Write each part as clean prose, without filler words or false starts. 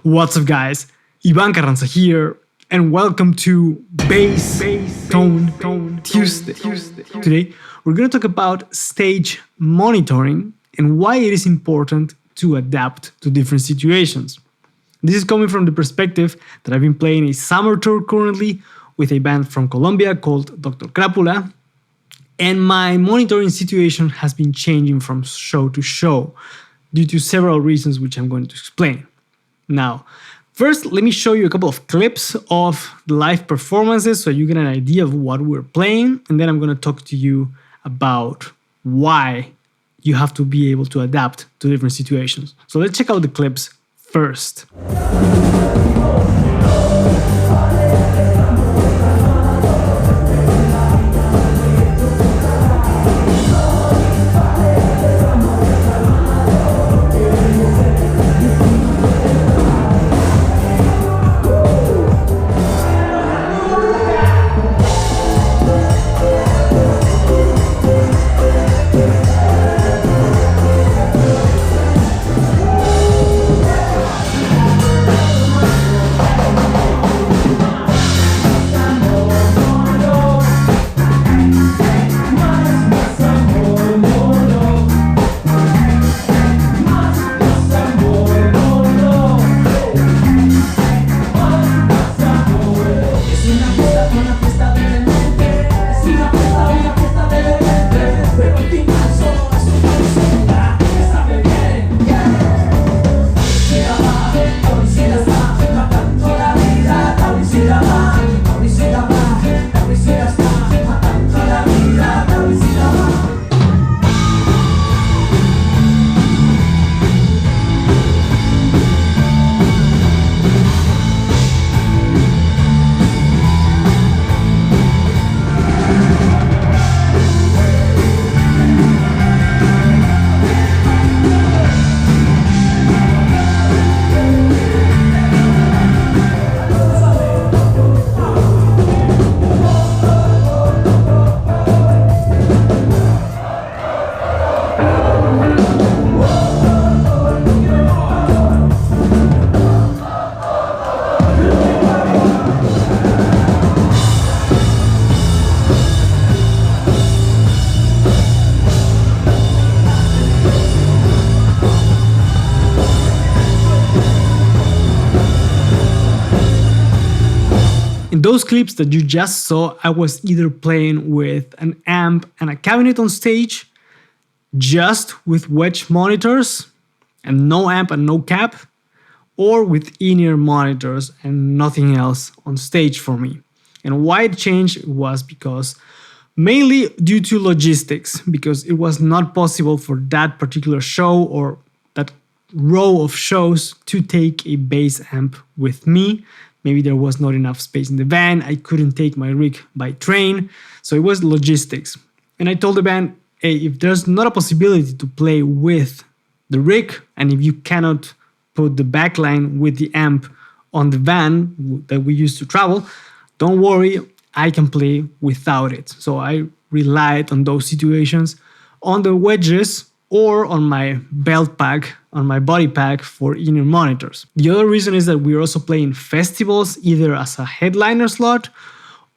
What's up guys, Ivan Carranza here and welcome to Bass Tone Tuesday. Today we're going to talk about stage monitoring and why it is important to adapt to different situations. This is coming from the perspective that I've been playing a summer tour currently with a band from Colombia called Dr. Crápula, and my monitoring situation has been changing from show to show due to several reasons which I'm going to explain. Now, first, let me show you a couple of clips of the live performances so you get an idea of what we're playing, and then I'm going to talk to you about why you have to be able to adapt to different situations. So let's check out the clips first. In those clips that you just saw, I was either playing with an amp and a cabinet on stage, just with wedge monitors and no amp and no cap, or with in-ear monitors and nothing else on stage for me. And why it changed was because mainly due to logistics, because it was not possible for that particular show or that row of shows to take a bass amp with me. Maybe there was not enough space in the van, I couldn't take my rig by train, so it was logistics. And I told the band, hey, if there's not a possibility to play with the rig, and if you cannot put the backline with the amp on the van that we used to travel, don't worry, I can play without it. So I relied on those situations, on the wedges, or on my belt pack, on my body pack for in-ear monitors. The other reason is that we're also playing festivals, either as a headliner slot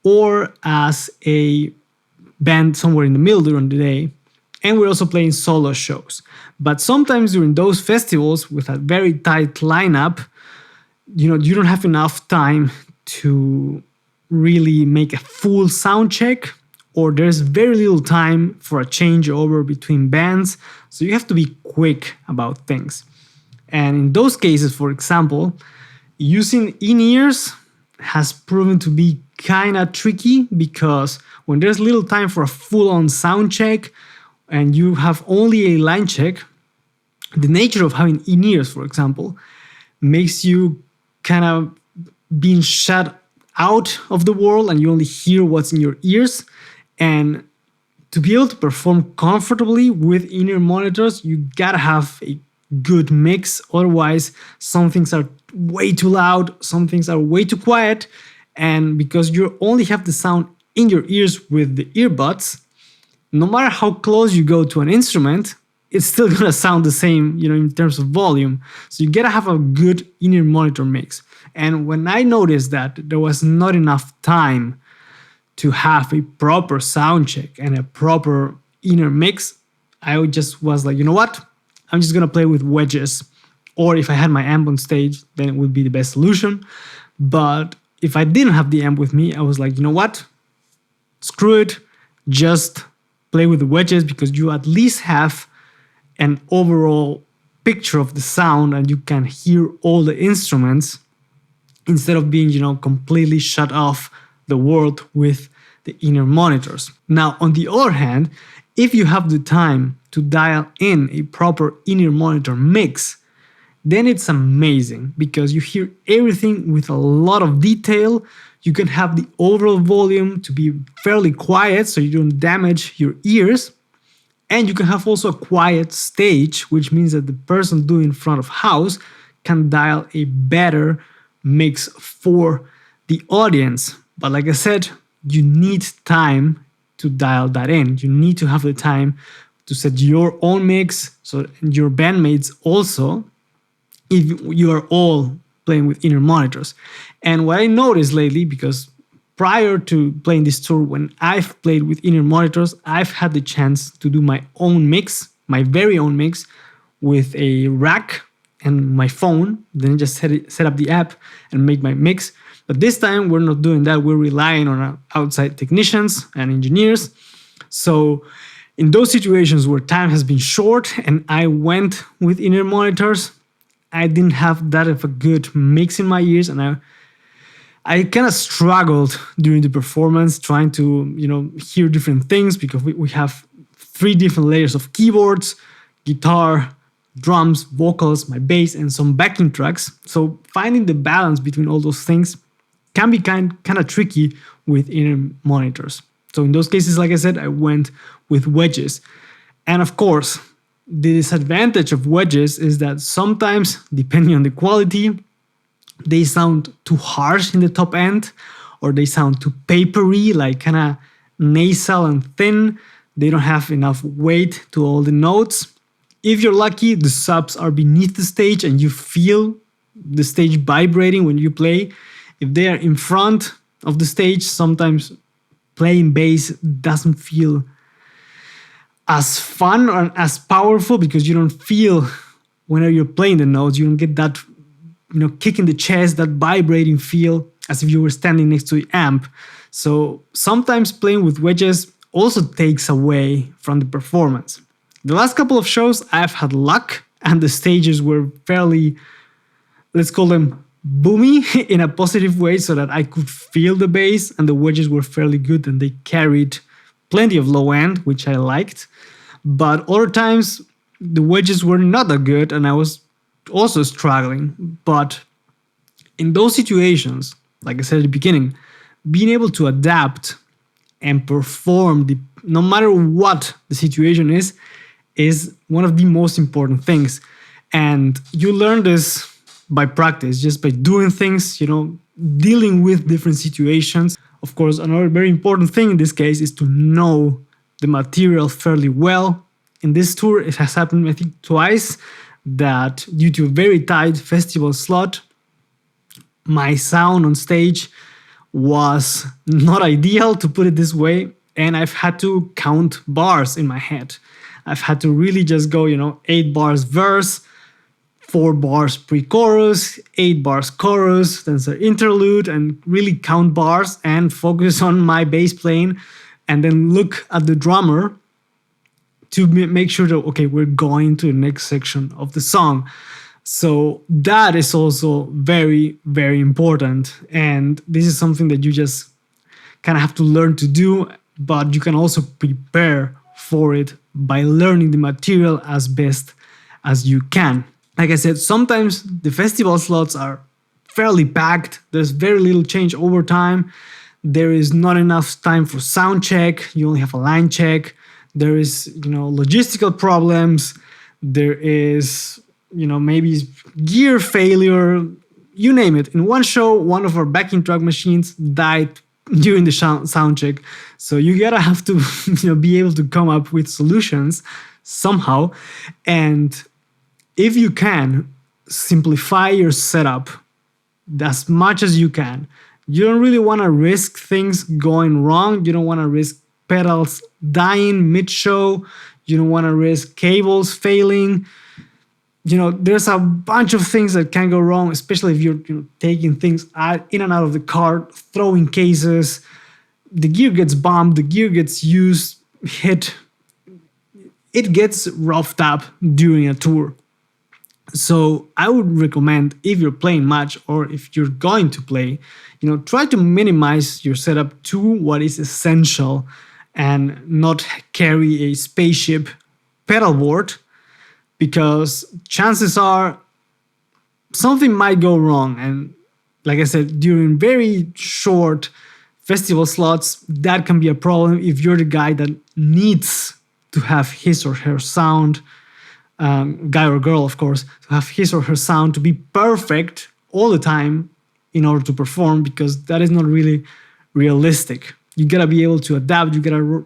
or as a band somewhere in the middle during the day. And we're also playing solo shows. But sometimes during those festivals with a very tight lineup, you don't have enough time to really make a full sound check, or there's very little time for a changeover between bands, so you have to be quick about things. And in those cases, for example, using in-ears has proven to be kind of tricky, because when there's little time for a full-on sound check and you have only a line check, the nature of having in-ears, for example, makes you kind of being shut out of the world and you only hear what's in your ears. And to be able to perform comfortably with in-ear monitors, you gotta have a good mix. Otherwise, some things are way too loud, some things are way too quiet. And because you only have the sound in your ears with the earbuds, no matter how close you go to an instrument, it's still gonna sound the same, in terms of volume. So you gotta have a good in-ear monitor mix. And when I noticed that there was not enough time to have a proper sound check and a proper inner mix, I just was like, you know what? I'm just gonna play with wedges. Or if I had my amp on stage, then it would be the best solution. But if I didn't have the amp with me, I was like, you know what? Screw it. Just play with the wedges, because you at least have an overall picture of the sound and you can hear all the instruments instead of being, completely shut off the world with the inner monitors. Now, on the other hand, if you have the time to dial in a proper in-ear monitor mix, then it's amazing, because you hear everything with a lot of detail. You can have the overall volume to be fairly quiet so you don't damage your ears. And you can have also a quiet stage, which means that the person doing front of house can dial a better mix for the audience. But like I said, you need time to dial that in. You need to have the time to set your own mix, so your bandmates also, if you are all playing with inner monitors. And what I noticed lately, because prior to playing this tour, when I've played with inner monitors, I've had the chance to do my own mix, my very own mix, with a rack and my phone, then just set up the app and make my mix. But this time we're not doing that. We're relying on our outside technicians and engineers. So in those situations where time has been short and I went with inner monitors, I didn't have that of a good mix in my ears, and I kind of struggled during the performance trying to, hear different things, because we have 3 different layers of keyboards, guitar, drums, vocals, my bass, and some backing tracks. So finding the balance between all those things can be kind of tricky with inner monitors. So in those cases, like I said, I went with wedges. And of course, the disadvantage of wedges is that sometimes, depending on the quality, they sound too harsh in the top end, or they sound too papery, like kind of nasal and thin. They don't have enough weight to all the notes. If you're lucky, the subs are beneath the stage and you feel the stage vibrating when you play. If they are in front of the stage, sometimes playing bass doesn't feel as fun or as powerful, because you don't feel, whenever you're playing the notes, you don't get that kick in the chest, that vibrating feel as if you were standing next to the amp. So sometimes playing with wedges also takes away from the performance. The last couple of shows, I've had luck, and the stages were fairly, let's call them boomy in a positive way, so that I could feel the bass, and the wedges were fairly good and they carried plenty of low end, which I liked. But other times the wedges were not that good and I was also struggling. But in those situations, like I said at the beginning, being able to adapt and perform no matter what the situation is one of the most important things. And you learn this by practice, just by doing things, dealing with different situations. Of course, another very important thing in this case is to know the material fairly well. In this tour, it has happened, I think, twice, that due to a very tight festival slot, my sound on stage was not ideal, to put it this way, and I've had to count bars in my head. I've had to really just go, 8 bars verse, 4 bars pre-chorus, 8 bars chorus, then the interlude, and really count bars and focus on my bass playing, and then look at the drummer to make sure that, okay, we're going to the next section of the song. So that is also very, very important. And this is something that you just kind of have to learn to do, but you can also prepare for it by learning the material as best as you can. Like I said, sometimes the festival slots are fairly packed. There's very little change over time. There is not enough time for sound check. You only have a line check. There is, logistical problems. There is, maybe gear failure, you name it. In one show, one of our backing track machines died during the sound check. So you gotta have to, be able to come up with solutions somehow. And if you can, simplify your setup as much as you can. You don't really want to risk things going wrong. You don't want to risk pedals dying mid-show. You don't want to risk cables failing. There's a bunch of things that can go wrong, especially if you're taking things in and out of the car, throwing cases. The gear gets bumped, the gear gets used, hit. It gets roughed up during a tour. So I would recommend, if you're playing much or if you're going to play, try to minimize your setup to what is essential and not carry a spaceship pedal board, because chances are something might go wrong. And like I said, during very short festival slots, that can be a problem if you're the guy that needs to have his or her sound, guy or girl, of course, to have his or her sound to be perfect all the time in order to perform, because that is not really realistic. You gotta be able to adapt, you gotta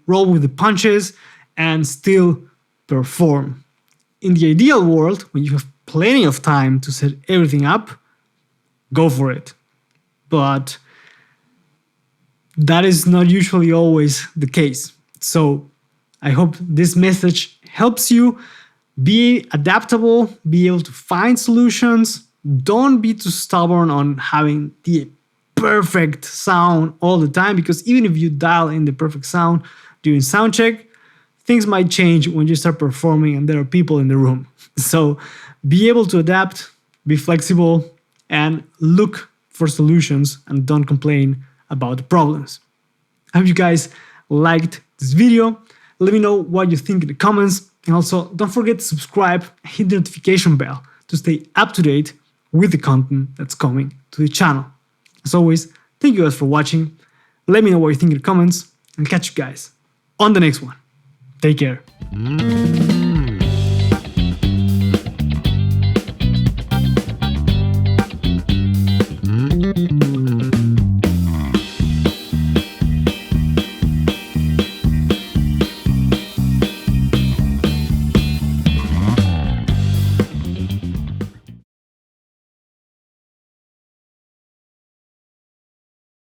roll with the punches and still perform. In the ideal world, when you have plenty of time to set everything up, go for it. But that is not usually always the case. So I hope this message helps you be adaptable, be able to find solutions. Don't be too stubborn on having the perfect sound all the time, because even if you dial in the perfect sound during sound check, things might change when you start performing and there are people in the room. So be able to adapt, be flexible, and look for solutions, and don't complain about the problems. I hope you guys liked this video. Let me know what you think in the comments. And also, don't forget to subscribe and hit the notification bell to stay up to date with the content that's coming to the channel. As always, thank you guys for watching. Let me know what you think in the comments, and catch you guys on the next one. Take care.